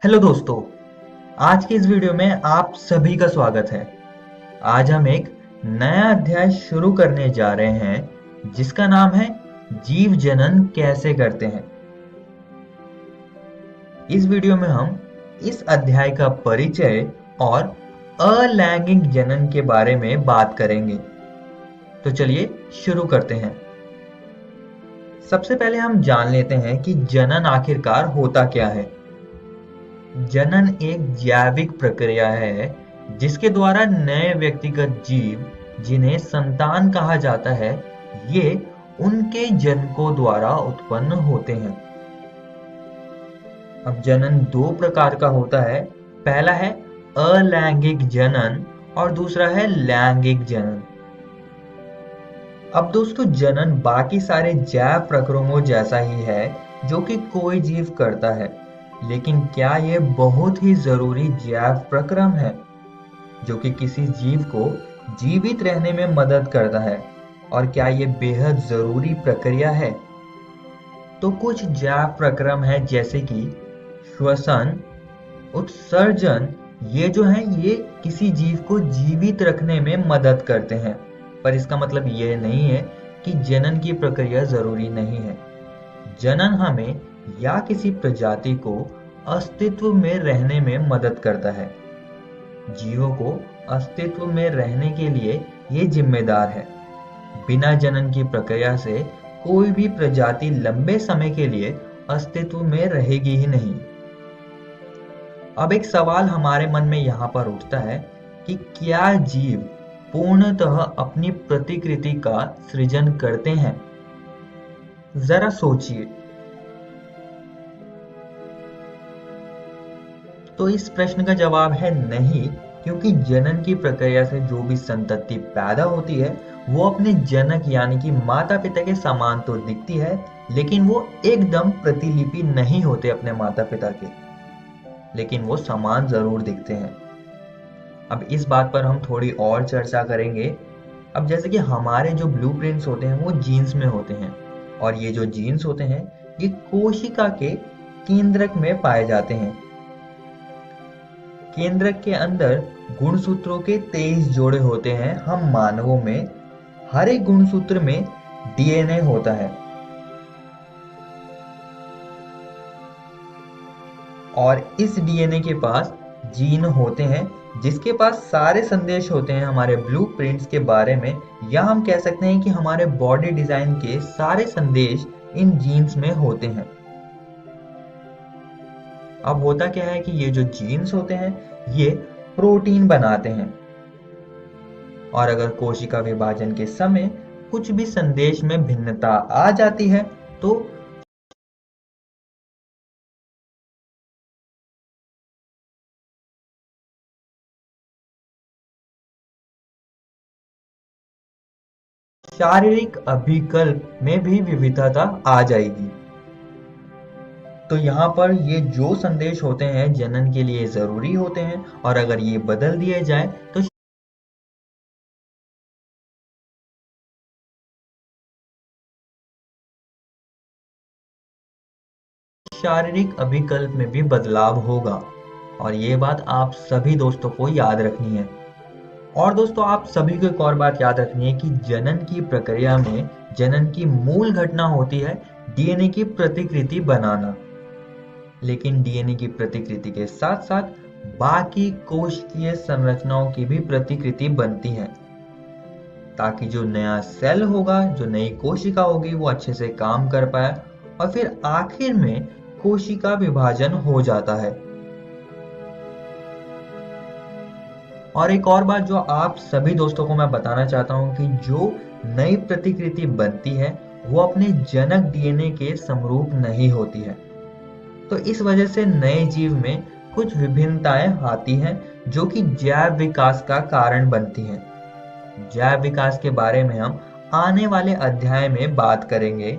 Hello दोस्तों, आज की इस वीडियो में आप सभी का स्वागत है। आज हम एक नया अध्याय शुरू करने जा रहे हैं जिसका नाम है जीव जनन कैसे करते हैं। इस वीडियो में हम इस अध्याय का परिचय और अलैंगिक जनन के बारे में बात करेंगे। तो चलिए शुरू करते हैं। सबसे पहले हम जान लेते हैं कि जनन आखिरकार होता क्या है। जनन एक जैविक प्रक्रिया है जिसके द्वारा नए व्यक्तिगत जीव, जिन्हें संतान कहा जाता है, ये उनके जनकों द्वारा उत्पन्न होते हैं। अब जनन दो प्रकार का होता है। पहला है अलैंगिक जनन और दूसरा है लैंगिक जनन। अब दोस्तों, जनन बाकी सारे जैव प्रक्रमों जैसा ही है जो कि कोई जीव करता है, लेकिन क्या ये बहुत ही जरूरी जैव प्रक्रम है जो कि किसी जीव को जीवित रहने में मदद करता है? और क्या ये बेहद जरूरी प्रक्रिया है? तो कुछ जैव प्रक्रम है जैसे कि श्वसन, उत्सर्जन, ये जो है ये किसी जीव को जीवित रखने में मदद करते हैं। पर इसका मतलब यह नहीं है कि जनन की प्रक्रिया जरूरी नहीं है। जनन हमें या किसी प्रजाति को अस्तित्व में रहने में मदद करता है। जीवों को अस्तित्व में रहने के लिए ये जिम्मेदार है। बिना जनन की प्रक्रिया से कोई भी प्रजाति लंबे समय के लिए अस्तित्व में रहेगी ही नहीं। अब एक सवाल हमारे मन में यहाँ पर उठता है कि क्या जीव पूर्णतः अपनी प्रतिकृति का सृजन करते हैं? जरा सोचिए। तो इस प्रश्न का जवाब है नहीं, क्योंकि जनन की प्रक्रिया से जो भी संतति पैदा होती है वो अपने जनक यानी कि माता पिता के समान तो दिखती है, लेकिन वो एकदम प्रतिलिपि नहीं होते अपने माता पिता के, लेकिन वो समान जरूर दिखते हैं। अब इस बात पर हम थोड़ी और चर्चा करेंगे। अब जैसे कि हमारे जो ब्लूप्रिंट्स होते हैं वो जीन्स में होते हैं, और ये जो जीन्स होते हैं ये कोशिका के केंद्रक में पाए जाते हैं। केंद्रक के अंदर गुणसूत्रों के 23 जोड़े होते हैं। हम मानवों में हर एक गुणसूत्र में डीएनए होता है, और इस डीएनए के पास जीन होते हैं जिसके पास सारे संदेश होते हैं हमारे ब्लूप्रिंट्स के बारे में, या हम कह सकते हैं कि हमारे बॉडी डिजाइन के सारे संदेश इन जीन्स में होते हैं। अब होता क्या है कि ये जो जीन्स होते हैं ये प्रोटीन बनाते हैं, और अगर कोशिका विभाजन के समय कुछ भी संदेश में भिन्नता आ जाती है तो शारीरिक अभिकल्प में भी विविधता आ जाएगी। तो यहाँ पर ये जो संदेश होते हैं जनन के लिए जरूरी होते हैं, और अगर ये बदल दिए जाए तो शारीरिक अभिकल्प में भी बदलाव होगा। और ये बात आप सभी दोस्तों को याद रखनी है। और दोस्तों, आप सभी को एक और बात याद रखनी है कि जनन की प्रक्रिया में जनन की मूल घटना होती है डीएनए की प्रतिकृति बनाना, लेकिन डीएनए की प्रतिकृति के साथ साथ बाकी कोशिकीय संरचनाओं की भी प्रतिकृति बनती है, ताकि जो नया सेल होगा, जो नई कोशिका होगी, वो अच्छे से काम कर पाए, और फिर आखिर में कोशिका विभाजन हो जाता है। और एक और बात जो आप सभी दोस्तों को मैं बताना चाहता हूं कि जो नई प्रतिकृति बनती है वो अपने जनक डीएनए के समरूप नहीं होती है। तो इस वजह से नए जीव में कुछ विभिन्नताएं आती हैं जो कि जैव विकास का कारण बनती हैं। जैव विकास के बारे में हम आने वाले अध्याय में बात करेंगे।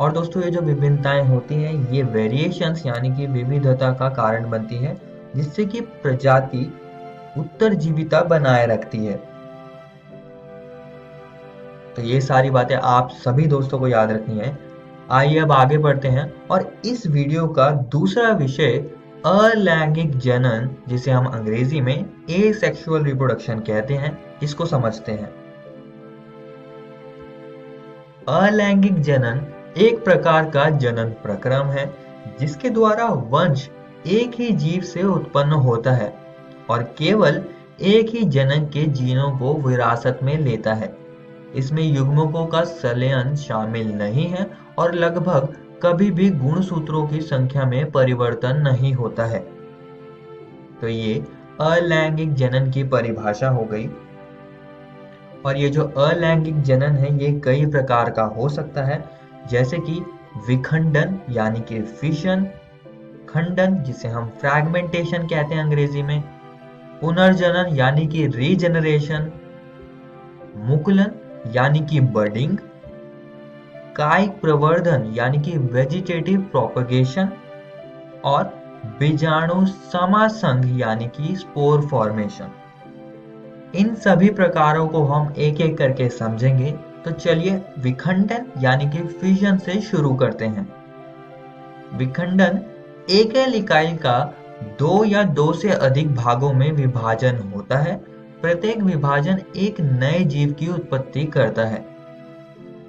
और दोस्तों, ये जो विभिन्नताएं होती हैं ये वेरिएशंस यानी कि विविधता का कारण बनती है, जिससे कि प्रजाति उत्तरजीविता बनाए रखती है। तो ये सारी बातें आप सभी दोस्तों को याद रखनी है। आइए अब आगे बढ़ते हैं और इस वीडियो का दूसरा विषय अलैंगिक जनन, जिसे हम अंग्रेजी में एसेक्सुअल रिप्रोडक्शन कहते हैं, इसको समझते हैं। अलैंगिक जनन एक प्रकार का जनन प्रक्रम है जिसके द्वारा वंश एक ही जीव से उत्पन्न होता है और केवल एक ही जनन के जीनों को विरासत में लेता है। इसमें युग्मकों का संलयन शामिल नहीं है और लगभग कभी भी गुणसूत्रों की संख्या में परिवर्तन नहीं होता है। तो ये अलैंगिक जनन की परिभाषा हो गई। और ये जो अलैंगिक जनन है ये कई प्रकार का हो सकता है, जैसे कि विखंडन यानी कि फिशन, खंडन जिसे हम फ्रैगमेंटेशन कहते हैं अंग्रेजी में, पुनर्जनन यानी कि रीजनरेशन, मुकुलन यानी कि बडिंग, कायिक प्रवर्धन यानी कि वेजिटेटिव प्रोपगेशन और बीजाणु समासंग यानी कि स्पोर फॉर्मेशन। इन सभी प्रकारों को हम एक एक करके समझेंगे। तो चलिए विखंडन यानी कि फिजन से शुरू करते हैं। विखंडन एकल इकाई का दो या दो से अधिक भागों में विभाजन होता है। प्रत्येक विभाजन एक नए जीव की उत्पत्ति करता है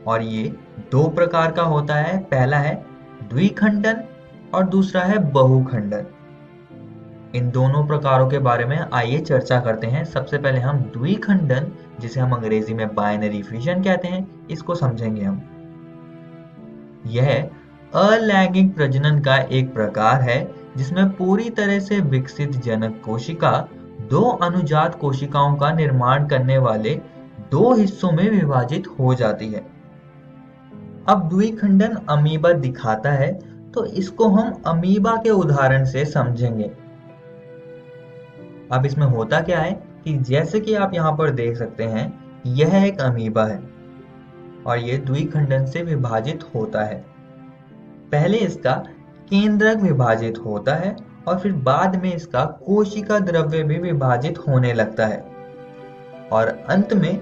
और ये दो प्रकार का होता है। पहला है द्विखंडन और दूसरा है बहुखंडन। इन दोनों प्रकारों के बारे में आइए चर्चा करते हैं। सबसे पहले हम द्विखंडन, जिसे हम अंग्रेजी में बाइनरी फिशन कहते हैं, इसको समझेंगे हम। यह अलैंगिक प्रजनन का एक प्रकार है जिसमें पूरी तरह से विकसित जनक कोशिका दो अनुजात कोशिकाओं का निर्माण करने वाले दो हिस्सों में विभाजित हो जाती है। अब द्विखंडन अमीबा दिखाता है तो इसको हम अमीबा के उदाहरण से समझेंगे। अब इसमें होता क्या है कि जैसे कि आप यहाँ पर देख सकते हैं, यह एक अमीबा है और यह द्विखंडन से विभाजित होता है। पहले इसका केंद्रक विभाजित होता है और फिर बाद में इसका कोशिका द्रव्य भी विभाजित होने लगता है और अंत में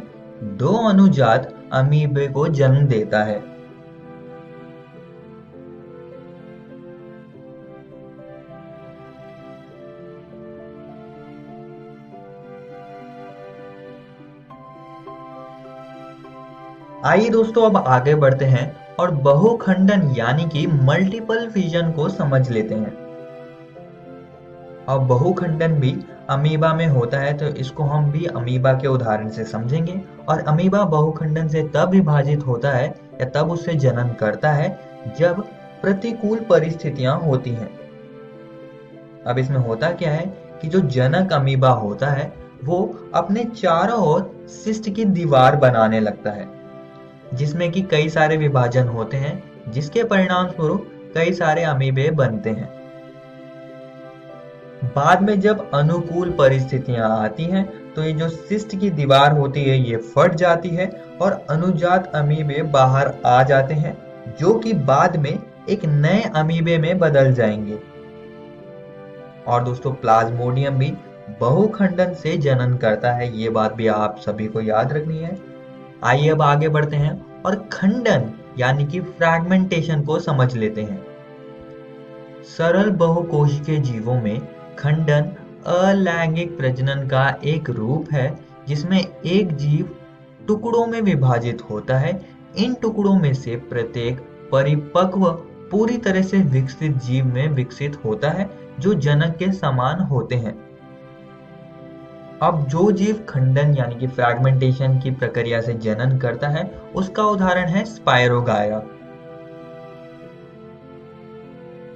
दो अनुजात अमीबे को जन्म देता है। आइए दोस्तों अब आगे बढ़ते हैं और बहुखंडन यानी कि मल्टीपल फिजन को समझ लेते हैं। अब बहुखंडन भी अमीबा में होता है, तो इसको हम भी अमीबा के उदाहरण से समझेंगे। और अमीबा बहुखंडन से तब विभाजित होता है या तब उससे जनन करता है जब प्रतिकूल परिस्थितियां होती हैं। अब इसमें होता क्या है कि जो जनक अमीबा होता है वो अपने चारों ओर सिस्ट की दीवार बनाने लगता है जिसमें कि कई सारे विभाजन होते हैं, जिसके परिणाम स्वरूप कई सारे अमीबे बनते हैं। बाद में जब अनुकूल परिस्थितियां आती हैं तो ये जो सिस्ट की दीवार होती है ये फट जाती है और अनुजात अमीबे बाहर आ जाते हैं, जो कि बाद में एक नए अमीबे में बदल जाएंगे। और दोस्तों प्लाज्मोडियम भी बहुखंडन से जनन करता है, ये बात भी आप सभी को याद रखनी है। आइए अब आगे बढ़ते हैं और खंडन यानी कि फ्रैगमेंटेशन को समझ लेते हैं। सरल बहुकोशिकीय जीवों में खंडन अलैंगिक प्रजनन का एक रूप है जिसमें एक जीव टुकड़ों में विभाजित होता है। इन टुकड़ों में से प्रत्येक परिपक्व पूरी तरह से विकसित जीव में विकसित होता है जो जनक के समान होते हैं। अब जो जीव खंडन यानी कि फ्रैगमेंटेशन की प्रक्रिया से जनन करता है उसका उदाहरण है स्पायरोगायरा।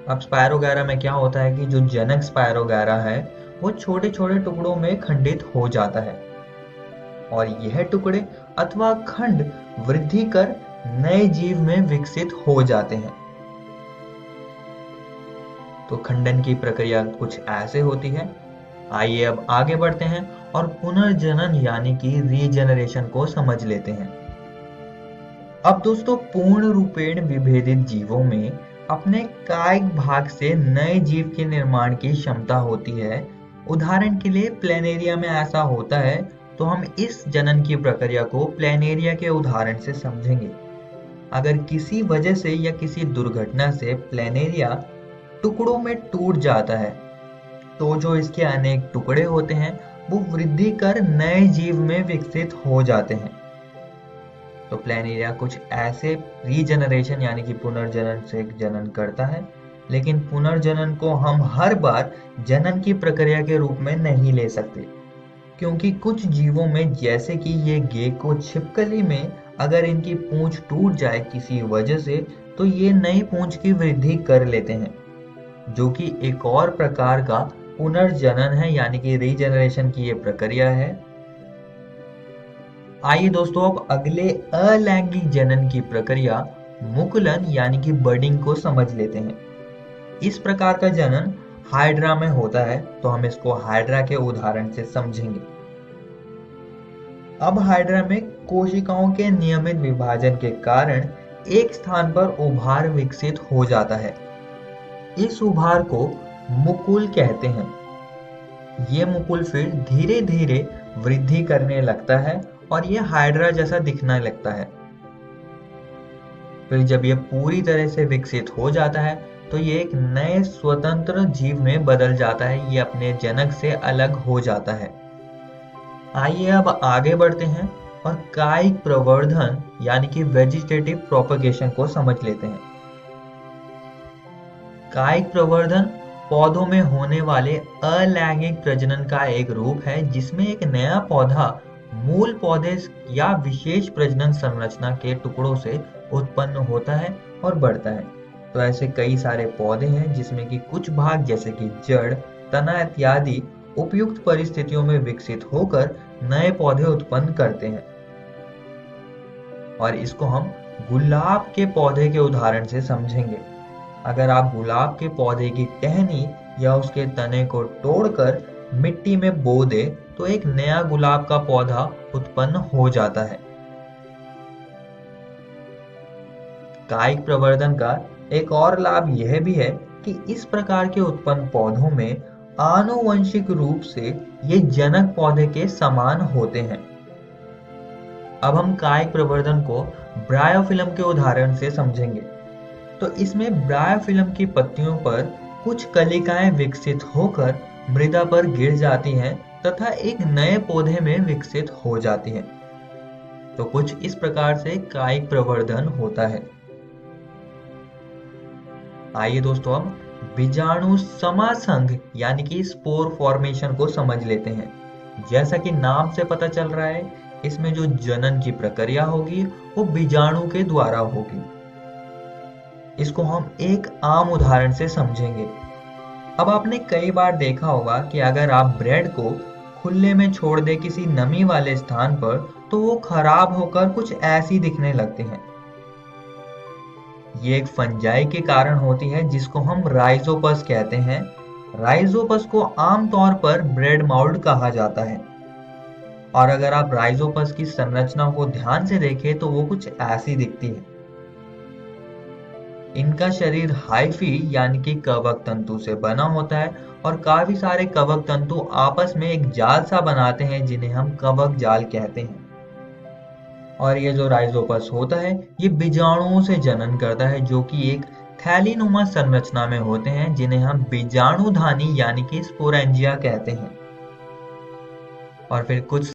अब स्पायरोगायरा में क्या होता है कि जो जनक स्पायरोगायरा है वो छोटे छोटे टुकड़ों में खंडित हो जाता है और यह टुकड़े अथवा खंड वृद्धि कर नए जीव में विकसित हो जाते हैं। तो खंडन की प्रक्रिया कुछ ऐसे होती है। आइए अब आगे बढ़ते हैं और पुनर्जनन यानी कि रीजनरेशन को समझ लेते हैं। अब दोस्तों पूर्ण रूपेण विभेदित जीवों में अपने कायिक भाग से नए जीव के निर्माण की क्षमता होती है। उदाहरण के लिए प्लेनेरिया में ऐसा होता है, तो हम इस जनन की प्रक्रिया को प्लेनेरिया के उदाहरण से समझेंगे। अगर किसी वजह से या किसी दुर्घटना से प्लेनेरिया टुकड़ों में टूट जाता है तो जो इसके अनेक टुकड़े होते हैं वो वृद्धि कर नए जीव में विकसित हो जाते हैं। तो प्लेनेरिया कुछ ऐसे रीजनरेशन यानी कि पुनर्जनन से जनन करता है, लेकिन पुनर्जनन को हम हर बार जनन की प्रक्रिया के रूप में नहीं ले सकते, क्योंकि कुछ जीवों में जैसे कि ये गेको छिपकली में अगर इनकी पूंछ टूट जाए किसी वजह से तो ये नई पूंछ की वृद्धि कर लेते हैं, जो कि एक और प्रकार का पुनर्जनन है यानी कि रीजनरेशन की ये प्रक्रिया है। आइए दोस्तों अब अगले अलैंगिक जनन की प्रक्रिया मुकुलन यानी कि बडिंग को समझ लेते हैं। इस प्रकार का जनन हाइड्रा में होता है, तो हम इसको हाइड्रा के उदाहरण से समझेंगे। अब हाइड्रा में कोशिकाओं के नियमित विभाजन के कारण एक स्थान पर उभार विकसित हो जाता है। इस उभार को मुकुल कहते हैं। ये मुकुल फिर धीरे धीरे वृद्धि करने लगता है और ये हाइड्रा जैसा दिखने लगता है। फिर जब ये पूरी तरह से विकसित हो जाता है तो ये एक नए स्वतंत्र जीव में बदल जाता है, ये अपने जनक से अलग हो जाता है। आइए अब आगे बढ़ते हैं और कायिक प्रवर्धन यानी कि वेजिटेटिव प्रोपगेशन को समझ लेते हैं। कायिक प्रवर्धन पौधों में होने वाले अलैंगिक प्रजनन का एक रूप है, जिसमें एक नया पौधा मूल पौधे या विशेष प्रजनन संरचना के टुकड़ों से उत्पन्न होता है और बढ़ता है। तो ऐसे कई सारे पौधे हैं जिसमें कि कुछ भाग जैसे कि जड़, तना इत्यादि उपयुक्त परिस्थितियों में विकसित होकर नए पौधे उत्पन्न करते हैं, और इसको हम गुलाब के पौधे के उदाहरण से समझेंगे। अगर आप गुलाब के पौधे की टहनी या उसके तने को तोड़कर मिट्टी में बो दे तो एक नया गुलाब का पौधा उत्पन्न हो जाता है। कायिक प्रवर्धन का एक और लाभ यह भी है कि इस प्रकार के उत्पन्न पौधों में आनुवंशिक रूप से ये जनक पौधे के समान होते हैं। अब हम कायिक प्रवर्धन को ब्रायोफिल्म के उदाहरण से समझेंगे। तो इसमें ब्रायोफिल्म की पत्तियों पर कुछ कलिकाएं विकसित होकर मृदा पर गिर जाती हैं तथा एक नए पौधे में विकसित हो जाती हैं। तो कुछ इस प्रकार से कायिक प्रवर्धन होता है। आइए दोस्तों अब बीजाणु समासंघ यानी कि स्पोर फॉर्मेशन को समझ लेते हैं। जैसा कि नाम से पता चल रहा है, इसमें जो जनन की प्रक्रिया होगी वो बीजाणु के द्वारा होगी। इसको हम एक आम उदाहरण से समझेंगे। अब आपने कई बार देखा होगा कि अगर आप ब्रेड को खुले में छोड़ दे किसी नमी वाले स्थान पर तो वो खराब होकर कुछ ऐसी दिखने लगते हैं। ये एक फंजाई के कारण होती है जिसको हम राइजोपस कहते हैं। राइजोपस को आमतौर पर ब्रेड माउल्ड कहा जाता है, और अगर आप राइजोपस की संरचना को ध्यान से देखें तो वो कुछ ऐसी दिखती है। इनका शरीर हाइफी यानी कि कवक तंतु से बना होता है, और काफी सारे कवक तंतु आपस में एक जाल सा बनाते हैं जिन्हें हम कवक जाल कहते हैं। और ये जो राइजोपस होता है ये बीजाणुओं से जनन करता है, जो कि एक थैलीनुमा संरचना में होते हैं जिन्हें हम बीजाणुधानी यानी कि स्पोरेंजिया कहते हैं। और फिर कुछ